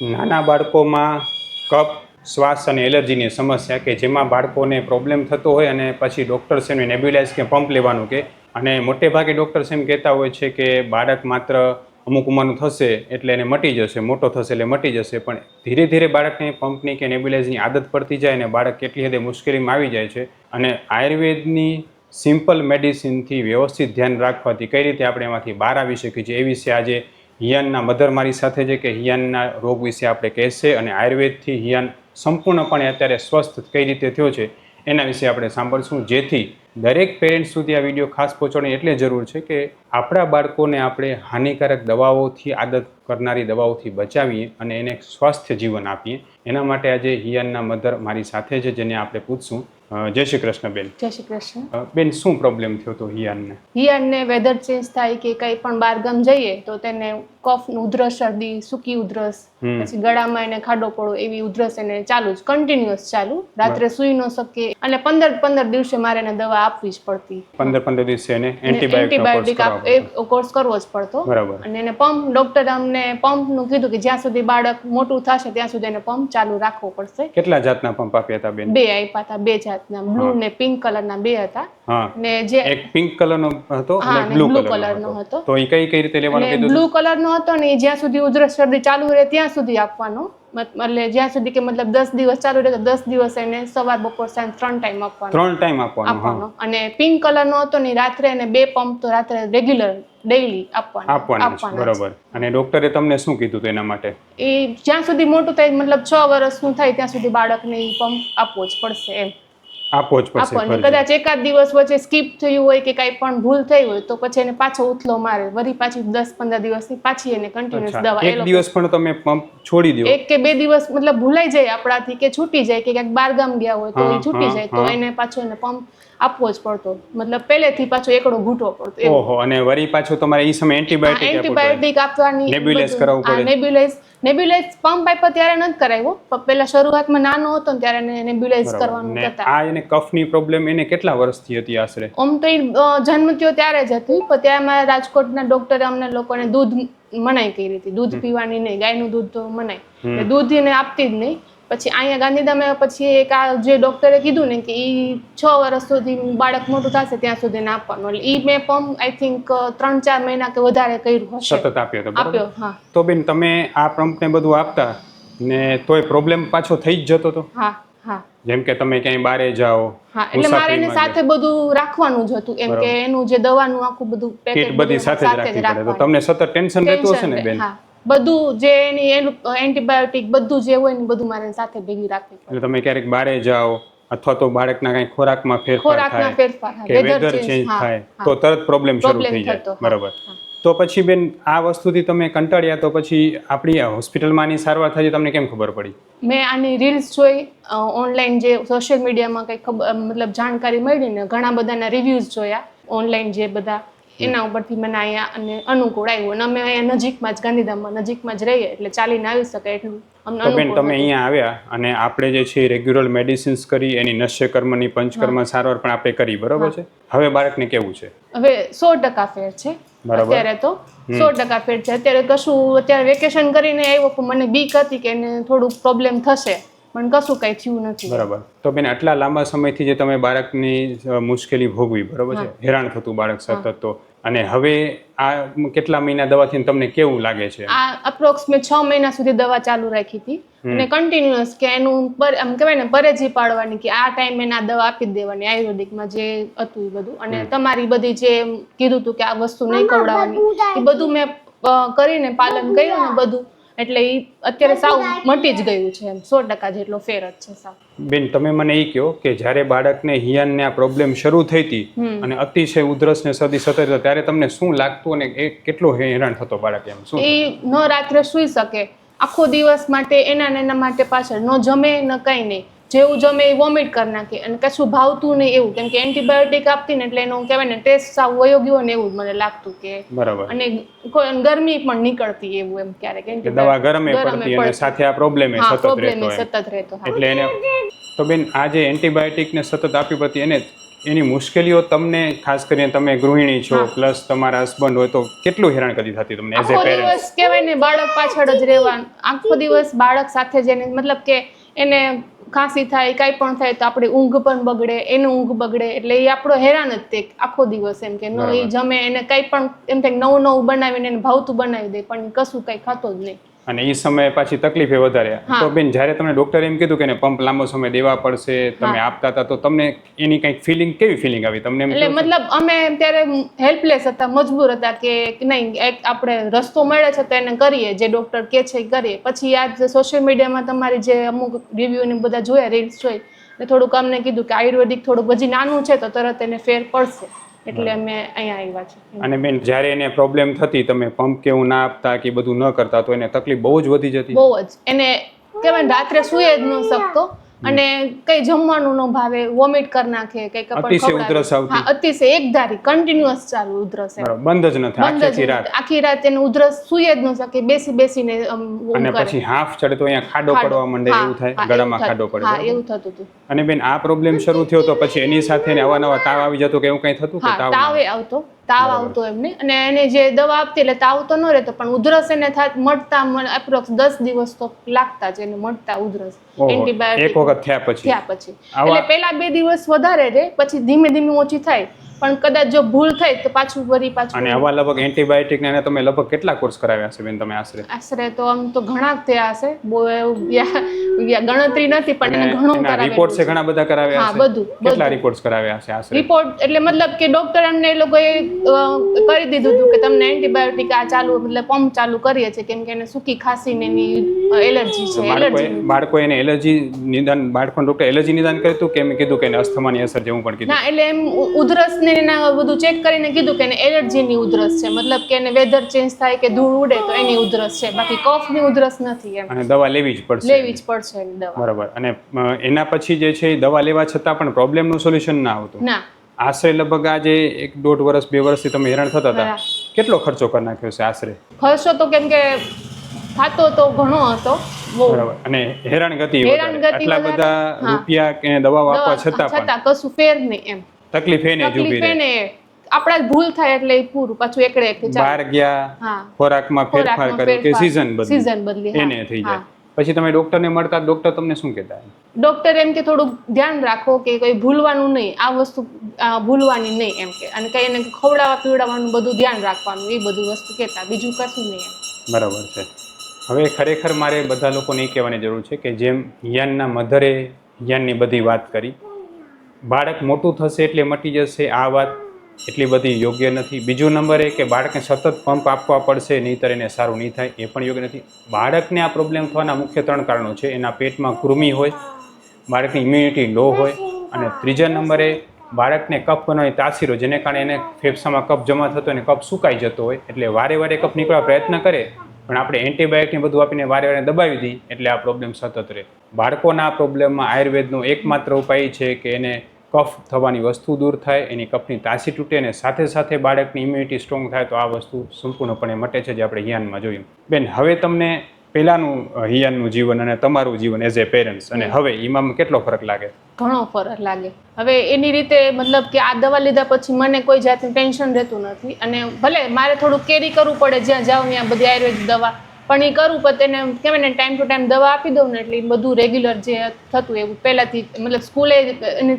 નાના બાળકોમાં કફ શ્વાસ અને એલર્જીની સમસ્યા કે જેમાં બાળકોને પ્રોબ્લેમ થતો હોય અને પછી ડૉક્ટર્સ એમને નેબ્યુલાઇઝ કે પંપ લેવાનું કે અને મોટે ભાગે ડૉક્ટર્સ એમ કહેતા હોય છે કે બાળક માત્ર અમુક ઉંમરનું થશે એટલે એને મટી જશે, મોટો થશે એટલે મટી જશે, પણ ધીરે ધીરે બાળકને પંપની કે નેબ્યુલાઇઝની આદત પડતી જાય અને બાળક કેટલી હદે મુશ્કેલીમાં આવી જાય છે. અને આયુર્વેદની સિમ્પલ મેડિસિનથી વ્યવસ્થિત ધ્યાન રાખવાથી કઈ રીતે આપણે એમાંથી બહાર આવી શકીએ છીએ એ વિશે આજે હિયાનના મધર મારી સાથે છે કે હિયાનના રોગ વિશે આપણે કહેશે અને આયુર્વેદથી હિયાન સંપૂર્ણપણે અત્યારે સ્વસ્થ કઈ રીતે થયો છે એના વિશે આપણે સાંભળશું, જેથી દરેક પેરેન્ટ્સ સુધી આ વિડીયો ખાસ પહોંચવાની એટલે જરૂર છે કે આપણા બાળકોને આપણે હાનિકારક દવાઓથી આદત કરનારી દવાઓથી બચાવીએ અને એને સ્વાસ્થ્ય જીવન આપીએ. એના માટે આજે હિયાનના મધર મારી સાથે છે જેને આપણે પૂછશું. જય શ્રી કૃષ્ણ બેન. જય શ્રી કૃષ્ણ. બેન, શું પ્રોબ્લેમ થયો હતો હિયાનને? હિયાનને વેધર ચેન્જ થાય કે કંઈ પણ બહારગામ જઈએ તો તેને કફ, ઉધરસ, શરદી, સૂકી ઉધરસ, પછી ગળામાં એને ખાડો પડો એવી ઉધરસ એને ચાલુ જ કન્ટિન્યુઅસ ચાલુ. રાત્રે સૂઈ ન શકે અને 15 દિવસે મારે એને દવા આપવી જ પડતી. 15 દિવસે એને એન્ટીબાયોટિક કોર્સ કરવો જ પડતો. બરાબર. અને એને પંપ, ડોક્ટરે અમને પંપનું કીધું કે જ્યાં સુધી બાળક મોટું થશે ત્યાં સુધી એને પંપ ચાલુ રાખવો પડશે. કેટલા જાતના પંપ આપ્યા હતા બેન? 2 આપ્યા હતા, 2 જાતના, બ્લુ ને પિંક કલરના 2 હતા. ને જે એક પિંક કલરનો હતો અને બ્લુ કલરનો હતો. તો એ કઈ રીતે લેવાનું કીધું? બ્લુ કલરનો હતો ને જ્યાં સુધી ઉધરસ શરદી ચાલુ રહે ત્યાં સુધી આપવાનો. એટલે જ્યાં સુધી કે મતલબ 10 દિવસ ચાલુ રહે તો 10 દિવસ એને સવાર, બપોર, સાંજ 3 ટાઈમ આપવાનો. 3 ટાઈમ આપવાનો. અને પિંક કલરનો હતો ને રાત્રે એને 2 પંપ તો રાત્રે રેગ્યુલર ડેઈલી આપવાના. બરાબર. અને ડોક્ટરે તમને શું કીધું હતું એના માટે? એ જ્યાં સુધી મોટું થાય મતલબ 6 વર્ષનું થાય ત્યાં સુધી બાળકને એ પંપ આપવો જ પડશે એમ. આપવો જ પડશે. કદાચ એકાદ દિવસ વચ્ચે સ્કીપ થયું હોય કે કાંઈ પણ ભૂલ થઈ હોય તો પછી એને પાછો ઉથલો મારે, વળી પાછી 10-15 દિવસની પાછી એને કન્ટિન્યુઅસ દવા. એક દિવસ પણ તમે પંપ છોડી દો? 1 કે 2 દિવસ મતલબ ભૂલાઈ જાય આપણાથી કે છૂટી જાય કે ક્યાંક બહારગામ ગયા હોય તો એ છૂટી જાય તો એને પાછો એને પંપ આપવો જ પડતો. મતલબ પહેલેથી પાછો એકડો ઘૂંટવો પડતો. ઓહો. અને વળી પાછો તમારે એ સમય એન્ટીબાયોટિક આપવાની, નેબ્યુલાઇઝ કરાવવું પડે. નેબ્યુલાઇઝ પંપ આપ્યો ત્યારે નથી કરાવ્યો, પણ પહેલા શરૂઆતમાં નાનો હતો ને ત્યારે એને નેબ્યુલાઇઝ કરવાનું હતા. આ એને કફની પ્રોબ્લેમ એને કેટલા વર્ષથી હતી આશરે? આમ તો એ જન્મ થયો ત્યારે જ હતી, પણ ત્યાંમાં રાજકોટના ડોક્ટરે અમને લોકોને દૂધ મનાઈ કરી હતી. દૂધ પીવાની નહીં, ગાયનું દૂધ તો મનાય, દૂધ એને આપતી જ નહીં. પછી અહીંયા ગાંધીધામે પછી એક આ જે ડોક્ટરે કીધું ને કે એ 6 વર્ષ સુધી બાળક મોટું થશે ત્યાં સુધી એને આપવાનું. એટલે એ મેં પંપ આઈ થિંક 3-4 મહિના કે વધારે કર્યું હશે. સતત આપ્યો. હા. તો બેન, તમે આ પંપ ને બધું આપતા ને તોય પ્રોબ્લેમ પાછો થઈ જ જતો હતો? હા. જેમ કે તમે ક્યાંય બહારે જાઓ. હા, એટલે મારે એને સાથે બધું રાખવાનું જ હતું એમ કે એનું જે દવાનું આખું બધું પેકેટ બધી સાથે જ રાખવી પડે. તો તમને સતત ટેન્શન રહેતું હશે ને બેન? હા, બધું જે એની એન્ટીબાયોટિક બધું જે હોય ને બધું મારે સાથે ભેગી રાખવી પડે. એટલે તમે ક્યારેક બહારે જાઓ અથવા તો બાળકના કઈ ખોરાકમાં ફેરફાર થાય કે વેધર ચેન્જ થાય તો તરત પ્રોબ્લેમ શરૂ થઈ જાય. બરાબર. તો પછી બેન, આ વસ્તુથી તમે કંટાળ્યા તો પછી આપણી હોસ્પિટલમાં આની સારવાર થઈ તમને કેમ ખબર પડી? મેં આની રીલ્સ જોઈ, ઓનલાઈન જે સોશિયલ મીડિયામાં કંઈ ખબર મતલબ જાણકારી મળી ને ઘણા બધાના રિવ્યૂઝ જોયા ઓનલાઈન જે બધા, એના ઉપરથી મને અહીંયા અને અનુકૂળ આવ્યું. અને અમે અહીંયા નજીકમાં જ ગાંધીધામમાં નજીકમાં જ રહીએ એટલે ચાલીને આવી શકાય એટલું અમને અનુકૂળ. બેન, તમે અહીંયા આવ્યા અને આપણે જે છે રેગ્યુલર મેડિસિન્સ કરી, એની નશ્યકર્મની પંચકર્મ સારવાર પણ આપણે કરી, બરોબર છે? હવે બાળકને કેવું છે? હવે 100% ફેર છે. અત્યારે તો 100% ફેર છે. અત્યારે કશું અત્યારે વેકેશન કરીને આવ્યો પણ મને બીક હતી કે એને થોડુંક પ્રોબ્લેમ થશે, પણ કશું કઈ થયું નથી. બરાબર. તો બેન, આટલા લાંબા સમયથી જે તમે બાળકની મુશ્કેલી ભોગવી, બરાબર છે, હેરાન થતું બાળક સતત, તો અને હવે આ કેટલા મહિના દવાથી તમને કેવું લાગે છે? આ અપ્રોક્સિમેટ 6 મહિના સુધી દવા ચાલુ રાખી હતી અને કન્ટિન્યુઅસ કે એનું આમ કહેવાય ને પરેજી પાડવાની કે આ ટાઈમે આ દવા આપી જ દેવાની આયુર્વેદિકમાં જે હતું એ બધું. અને તમારી બધી જે કીધું હતું કે આ વસ્તુ નહીં ખવડાવવાની એ બધું મેં કરીને પાલન કર્યું ને બધું, એટલે એ અત્યારે સાવ મટી જ ગયું છે. એમ 100% જેટલો ફેર જ છે સાવ. બેન, તમે મને એ કહો કે જ્યારે બાળકને હિયાનને આ પ્રોબ્લેમ શરૂ થઈ હતી અને અતિશય ઉધરસ ને શરદી સતત ત્યારે તમને શું લાગતું અને એ કેટલો હેરાન થતો બાળક? એમ શું? એ ન રાત્રે સૂઈ શકે, આખો દિવસ માટે એના માટે પાછળ ન જમે ન કંઈ નહીં, જેવું જમે એ વોમિટ કરી નાખે અને કશું ભાવતું નહીં એવું, કેમ કે એન્ટીબાયોટિક આપતી ને એટલે એનું કહેવાય ને ટેસ્ટ સાવ વયો ગયો ને એવું મને લાગતું કે. બરાબર. અને ગરમી પણ નીકળતી એવું એમ ક્યારેક દવા ગરમે પડતી અને સાથે આ પ્રોબ્લેમ સતત રહેતો. એટલે એને તો બેન, આ જે એન્ટીબાયોટિક ને સતત આપી પડતી એને એની મુશ્કેલીઓ તમને ખાસ કરીને તમે ગૃહિણી છો પ્લસ તમારા હસબન્ડ હોય તો કેટલું હેરાન કરી થતી તમને એઝ એ આખો પેરેન્ટ્સ? દિવસ કહેવાય ને બાળક પાછળ જ રહેવાનું, આખો દિવસ બાળક સાથે જઈને મતલબ કે એને ખાંસી થાય કાંઈ પણ થાય તો આપણી ઊંઘ પણ બગડે, એનું ઊંઘ બગડે, એટલે એ આપણો હેરાન જ તે આખો દિવસ. એમ કે ન એ જમે, એને કંઈ પણ એમ થાય નવું નવું બનાવીને એને ભાવતું બનાવી દે પણ કશું કંઈ ખાતો જ નહીં. અને એ સમયે પાછી તકલીફ એ વધારે. તો બેન જ્યારે તમને ડોક્ટરે એમ કીધું કે એને પંપ લાંબો સમય દેવા પડશે, તમે આપતા હતા, તો તમને એની કંઈક ફિલિંગ કેવી ફિલિંગ આવી તમને? એમ એટલે મતલબ અમે ત્યારે હેલ્પલેસ હતા, મજબૂર હતા કે નહીં એક આપણે રસ્તો મળે છે તો એને કરીએ, જે ડોક્ટર કહે છે એ કરીએ. પછી આ સોશિયલ મીડિયામાં તમારી જે અમુક રિવ્યુ ને બધા જોયા, રીલ્સ જોઈ, એટલે થોડુંક અમને કીધું કે આયુર્વેદિક થોડુંક હજી નાનું છે તો તરત એને ફેર પડશે, એટલે અમે અહીંયા આવ્યા છે. અને બેન જ્યારે એને પ્રોબ્લેમ થતી, તમે પંપ કે એવું ના આપતા કે બધું ન કરતા, તો એને તકલીફ બહુ જ વધી જતી? બહુ જ. એને કહેવાય રાત્રે સૂઈ જ ન શકતો અને કઈ જમવાનું ન ભાવે, વોમિટ કરી નાખે, કઈ અતિશય ઉધરસ આવતી? હા, અતિશય એકધારી કન્ટિન્યુઅસ ચાલુ ઉધરસ. બંધ જ ન થાય આખી રાત? આખી રાત એને ઉધરસ સૂઈ જ ન શકે, બેસી બેસીને અને પછી હાફ ચડે તો અહીંયા ખાડો પડવા માંડે, એવું થાય ગળામાં ખાડો પડે? હા, એવું થતું હતું. અને બેન આ પ્રોબ્લેમ શરૂ થયો તો પછી એની સાથે અવાનવા તાવ આવી જતો કે એવું કઈ થતું? કે તાવ આવતો એમને, અને એને જે દવા આપતી એટલે તાવ તો ન રહેતો પણ ઉધરસ એને મળતા એપ્રોક્સ 10 દિવસ તો લાગતા જ એને મળતા ઉધરસ એન્ટીબાયોટિક એક વખત થયા પછી. એટલે પહેલા 2 દિવસ વધારે રહે, પછી ધીમે ધીમે ઓછી થાય, પણ કદાચ જો ભૂલ થાય તો પાછું. અને આવા લગભગ એન્ટીબાયોટિક ને તમે લગભગ કેટલા કોર્સ કરાવ્યા છે બેન તમે? આશરે તો આમ તો ઘણા થયા હશે, બહુ ગણતરી નથી, પણ એને ઘણું કરાવ્યું. રિપોર્ટ છે ઘણા બધા કરાવ્યા છે? બધું. કેટલા રિપોર્ટ્સ કરાવ્યા છે આશરે? રિપોર્ટ એટલે મતલબ કે ડોક્ટર અમને એ લોકોએ કરી દીધું હતું કે તમને એન્ટીબાયોટિક આ ચાલુ મતલબ પંપ ચાલુ કરીએ છીએ, કેમ કે એને સૂકી ખાંસી ને એની એલર્જી છે. બાળકો એને એલર્જી નિદાન, બાળકોને ડોક્ટર એલર્જી નિદાન કર્યું હતું કે એમ કીધું કે એને અસ્થમાની અસર જેવું પણ કીધું? ના, એટલે એમ ઉધરસ ને એના બધું ચેક કરીને કીધું કે એને એલર્જીની ઉધરસ છે, મતલબ કે એને વેધર ચેન્જ થાય કે ધૂળ ઉડે તો એની ઉધરસ છે, બાકી કફની ઉધરસ નથી. એમ અને દવા લેવી જ પડશે? લેવી જ પડશે એની દવા. બરાબર. અને એના પછી જે છે દવા લેવા છતાં પણ પ્રોબ્લેમનું સોલ્યુશન ના આવતું? ના. આશરે લગભગ આજે 1.5 વર્ષ 2 વર્ષથી તમે હેરાન થતા હતા, કેટલો ખર્ચો કરી નાખ્યો છે આશરે? ખર્ચો તો કેમ કે થતો તો ઘણો હતો. બરાબર. અને હેરાનગતિ આટલા બધા રૂપિયા કે દવા આપવા છતાં કશું ફેર નહીં. એમ તકલીફ એને જ ઊભી રહે. આપણા જ ભૂલ થાય એટલે પૂરું, પાછું એકડે એક બહાર ગયા, ખોરાકમાં ફેરફાર કર્યો કે સીઝન બદલી એને થઈ જાય. પછી તમે ડોક્ટરને મળતા, ડોક્ટર તમને શું કહેતા? ડોક્ટર એમ કે થોડુંક ધ્યાન રાખો કે કઈ ભૂલવાનું નહીં, આ વસ્તુ ભૂલવાની નહીં એમ કે, અને કઈ એને ખવડાવવા પીવડાવવાનું બધું ધ્યાન રાખવાનું, એ બધું વસ્તુ કહેતા, બીજું કશું નહીં. એમ બરાબર છે. હવે ખરેખર મારે બધા લોકોને એ કહેવાની જરૂર છે કે જેમ હિયાનના મધરે હિયાનની બધી વાત કરી, બાળક મોટું થશે એટલે મટી જશે, આ વાત એટલી બધી યોગ્ય નથી. બીજો નંબર એ કે બાળકને સતત પંપ આપવા પડશે, નહીંતર એને સારું નહીં થાય, એ પણ યોગ્ય નથી. બાળકને આ પ્રોબ્લેમ થવાના મુખ્ય 3 કારણો છે. એના પેટમાં કૃમિ હોય, બાળકની ઇમ્યુનિટી લો હોય, અને ત્રીજા નંબરે બાળકને કફ બનવાની તાસીરો, જેને કારણે એને ફેફસામાં કફ જમા થતો અને કફ સુકાઈ જતો હોય, એટલે વારે વારે કફ નીકળવા પ્રયત્ન કરે, પણ આપણે એન્ટીબાયોટિક બધું આપીને વારે વારે દબાવી દઈએ એટલે આ પ્રોબ્લેમ સતત રહે. બાળકોના આ પ્રોબ્લેમમાં આયુર્વેદનો એકમાત્ર ઉપાય છે કે એને કફ થવાની વસ્તુ દૂર થાય, એની કફની તાસી તૂટે, અને સાથે સાથે બાળકની ઇમ્યુનિટી સ્ટ્રોંગ થાય, તો આ વસ્તુ સંપૂર્ણપણે મટે છે, જે આપણે હિયાનમાં જોયું. બેન, હવે તમને પહેલાનું હિયાનનું જીવન અને તમારું જીવન એઝ એ પેરેન્ટ્સ અને હવે એમાં કેટલો ફરક લાગે? ઘણો ફરક લાગે. હવે એની રીતે મતલબ કે આ દવા લીધા પછી મને કોઈ જાતનું ટેન્શન રહેતું નથી, અને ભલે મારે થોડું કેરી કરવું પડે જ્યાં જાઉં ત્યાં બધી આયુર્વેદિક દવા, પણ એ કરવું પણ તેને કહેવાય ને ટાઈમ ટુ ટાઈમ દવા આપી દઉં ને, એટલે બધું રેગ્યુલર જે થતું એવું પહેલાંથી, મતલબ સ્કૂલે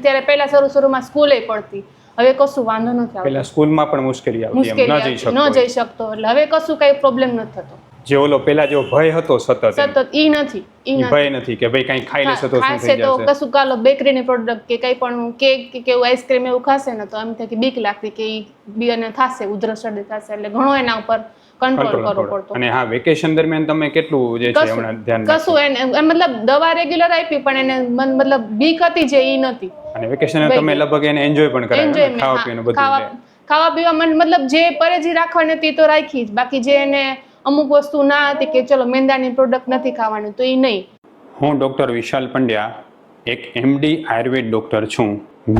ત્યારે પહેલાં શરૂમાં સ્કૂલે પડતી, હવે કશું વાંધો નથી આવતો. પહેલા સ્કૂલમાં પણ મુશ્કેલી આવતી, ન જઈ શકતો, એટલે હવે કશું કઈ પ્રોબ્લેમ નથી થતો. જે ઓલો પેલા જેવો ભય હતો સતત ઈ નથી. ભય નથી કે ભાઈ કઈ ખાઈ લેશે તો શું થઈ જશે, તો કશું કાલો બેકરીની પ્રોડક્ટ કે કઈ પણ કેક કે એવું આઈસ્ક્રીમ એવું ખાશે ને તો એમ થાય કે બીક લાગતી કે ઈ બીને થાશે, ઉધરસ થશે, એટલે ઘણો એના ઉપર કંટ્રોલ કરવો પડતો. અને હા, વેકેશન દરમિયાન તમે કેટલું જે છે હમણાં ધ્યાન કશું એને મતલબ દવા રેગ્યુલર આપી, પણ એને મતલબ બીક હતી જે ઈ નથી. અને વેકેશન તમે લગભગ એને એન્જોય પણ કરાવ્યું, ખાવા પીવાનું બધું, ખાવા પીવા મતલબ જે પરેજી રાખવાની હતી તો રાખી જ, બાકી જે એને અમુક વસ્તુ ના હતી કે ચલો મેંદાની પ્રોડક્ટ નથી ખાવાની તો એ નહીં. હું ડૉક્ટર વિશાલ પંડ્યા એક MD આયુર્વેદ ડૉક્ટર છું.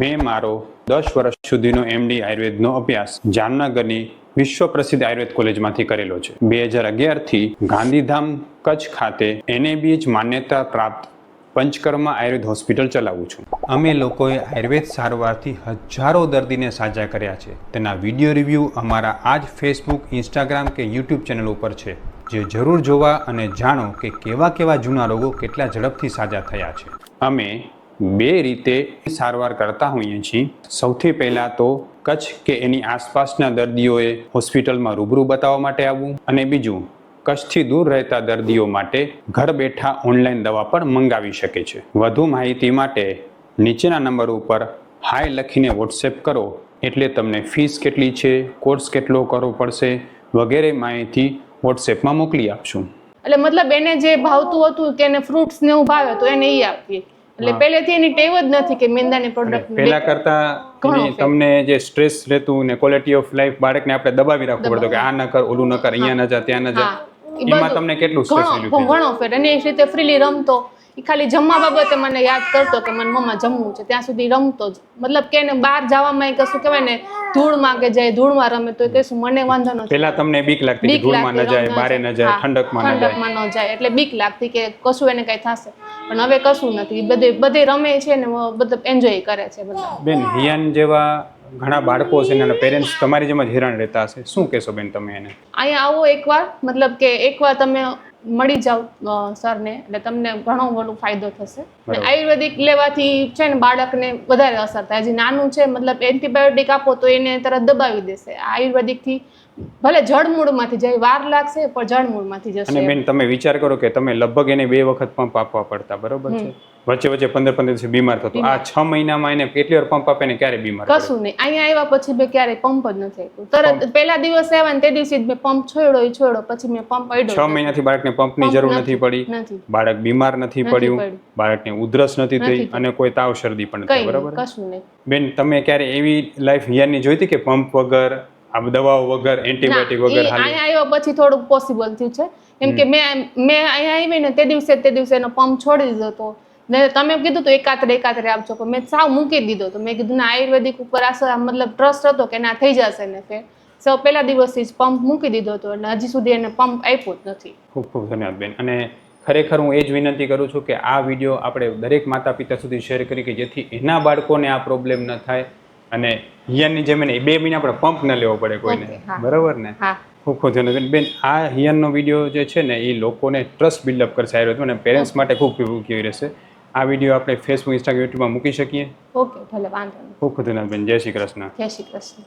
મેં મારો 10 વર્ષ સુધીનો MD આયુર્વેદનો અભ્યાસ જામનગરની વિશ્વ પ્રસિદ્ધ આયુર્વેદ કોલેજમાંથી કરેલો છે. 2011થી ગાંધીધામ કચ્છ ખાતે NABH માન્યતા પ્રાપ્ત પંચકર્મા આયુર્વેદ હોસ્પિટલ ચલાવું છું. અમે લોકોએ આયુર્વેદ સારવારથી હજારો દર્દીને સાજા કર્યા છે. તેના વિડીયો રિવ્યૂ અમારા આ જ ફેસબુક, ઇન્સ્ટાગ્રામ કે યુટ્યુબ ચેનલ ઉપર છે, જે જરૂર જોવા અને જાણો કે કેવા કેવા જૂના રોગો કેટલા ઝડપથી સાજા થયા છે. અમે 2 રીતે સારવાર કરતા હોઈએ છીએ. સૌથી પહેલાં તો કચ્છ કે એની આસપાસના દર્દીઓએ હોસ્પિટલમાં રૂબરૂ બતાવવા માટે આવવું, અને બીજું કચ્છથી દૂર રહેતા દર્દીઓ માટે ઘર બેઠા ઓનલાઈન દવા પણ મંગાવી શકે છે. વધુ માહિતી માટે નીચેના નંબર ઉપર હાય લખીને વોટ્સએપ કરો, એટલે તમને ફીસ કેટલી છે, કોર્સ કેટલો કરવો પડશે વગેરે માહિતી વોટ્સએપમાં મોકલી આપશું. એટલે મતલબ એને જે ભાવતું હતું કે એને ફ્રૂટ્સ ને એવું ભાવે તો એને ઈ આપીએ. એટલે પહેલેથી એની ટેવ જ નથી કે મેંદાની પ્રોડક્ટ પહેલા કરતા તમને જે સ્ટ્રેસ રહેતું ને ક્વોલિટી ઓફ લાઈફ બાળકને આપણે દબાવી રાખવું પડતું કે આ ન કર, ઓલું ન કર, અહીંયા ન જા, ત્યાં ન જા. એમાં તમને કેટલું સ્ટ્રેસ ઘણો ફેર. અને એ રીતે ફ્રીલી રમતો, એ ખાલી જમવા બાબતે મને યાદ કરતો કે મને મમ્મા જમવું છે, ત્યાં સુધી રમતો જ. મતલબ કે એને બહાર જવામાં કશું કહેવાય ને, ધૂળમાં કે જાય, ધૂળમાં રમે તો કશું મને વાંધો નથી. પહેલા તમને બીક લાગતી કે ધૂળમાં ન જાય, બારે ન જાય, ઠંડકમાં ન જાય, એટલે બીક લાગતી કે કશું એને કઈ થશે. પણ હવે કશું નથી, બધે રમે છે ને બધું એન્જોય કરે છે બધા. બેન, હિયાન જેવા ઘણા બાળકો છે ને પેરેન્ટ્સ તમારી જેમ જ હેરાન રહેતા હશે, શું કહેશો બેન તમે એને? અહીંયા આવો એકવાર, મતલબ કે એકવાર તમે મળી જાવ સરને, એટલે તમને ઘણો બધો ફાયદો થશે. આયુર્વેદિક લેવાથી છે ને બાળકને વધારે અસર થાય. હજી નાનું છે, મતલબ એન્ટીબાયોટિક આપો તો એને તરત દબાવી દેશે. આયુર્વેદિકથી ભલે જળમૂળમાંથી જાય, વાર લાગશે પણ જળમૂળમાંથી જશે. અને બેન તમે વિચાર કરો કે તમે લગભગ એને 2 વખત પંપ આપવા પડતા, બરોબર છે? વચ્ચે 15 દિવસે બીમાર થતો. આ 6 મહિનામાં એને કેટલી વાર પંપ આપે ને ક્યારે બીમાર? કશું નહીં. અહીંયા આવ્યા પછી મેં ક્યારેય પંપ જ નથી આપ્યું. તરત પહેલા દિવસે આવ્યા ને તે દિવસે જ મેં પંપ છોડ્યો, પછી મેં પંપ આપ્યો. 6 મહિનાથી બાળકને પંપની જરૂર નથી પડી, બાળક બીમાર નથી પડ્યું, બાળકને ઉધરસ નથી થઈ, અને કોઈ તાવ શરદી પણ નથી, બરોબર? કશું નહીં. બેન તમે ક્યારે એવી લાઈફ હિયાની જોઈતી કે પંપ વગર, આ દવાઓ વગર, એન્ટીબાયોટિક વગર હાલી? અહીંયા આવ્યા પછી થોડુંક પોસિબલ થયું છે, કેમ કે મેં અહીંયા આવી ને તે દિવસે એનો પંપ છોડી દીધો હતો. ને તમે કીધું તો એકાત્રે આપજો, પણ મેં સાવ મૂકી દીધો. તો મેં કીધું ના, આયુર્વેદિક ઉપર મતલબ ટ્રસ્ટ હતો કે ના થઈ જશે ને ફેર. સૌ પહેલા દિવસથી જ પંપ મૂકી દીધો હતો, અને હજી સુધી એને પંપ આપ્યો જ નથી. ખૂબ ખૂબ ધન્યવાદ બેન. અને ખરેખર હું એ જ વિનંતી કરું છું કે આ વિડીયો આપણે દરેક માતા પિતા સુધી શેર કરી કે જેથી એના બાળકોને આ પ્રોબ્લેમ ન થાય, અને હિયાનની જેમ એને 2 મહિના આપણે પંપ ન લેવો પડે કોઈને, બરાબર ને? ખૂબ ખૂબ ધન્યવાદ બેન. આ હિયાનનો વિડીયો જે છે ને એ લોકોને ટ્રસ્ટ બિલ્ડઅપ કરશે આયુર્વેદ, અને પેરેન્ટ્સ માટે ખૂબ ઉપયોગી રહેશે. આ વિડીયો આપણે ફેસબુક, ઇન્સ્ટાગ્રામ, યુટ્યુબમાં મૂકી શકીએ? ઓકે, ભલે, વાંધો નહીં. ખૂબ ખૂબ ધન્યવાદ બેન. જય શ્રી કૃષ્ણ. જય શ્રી કૃષ્ણ.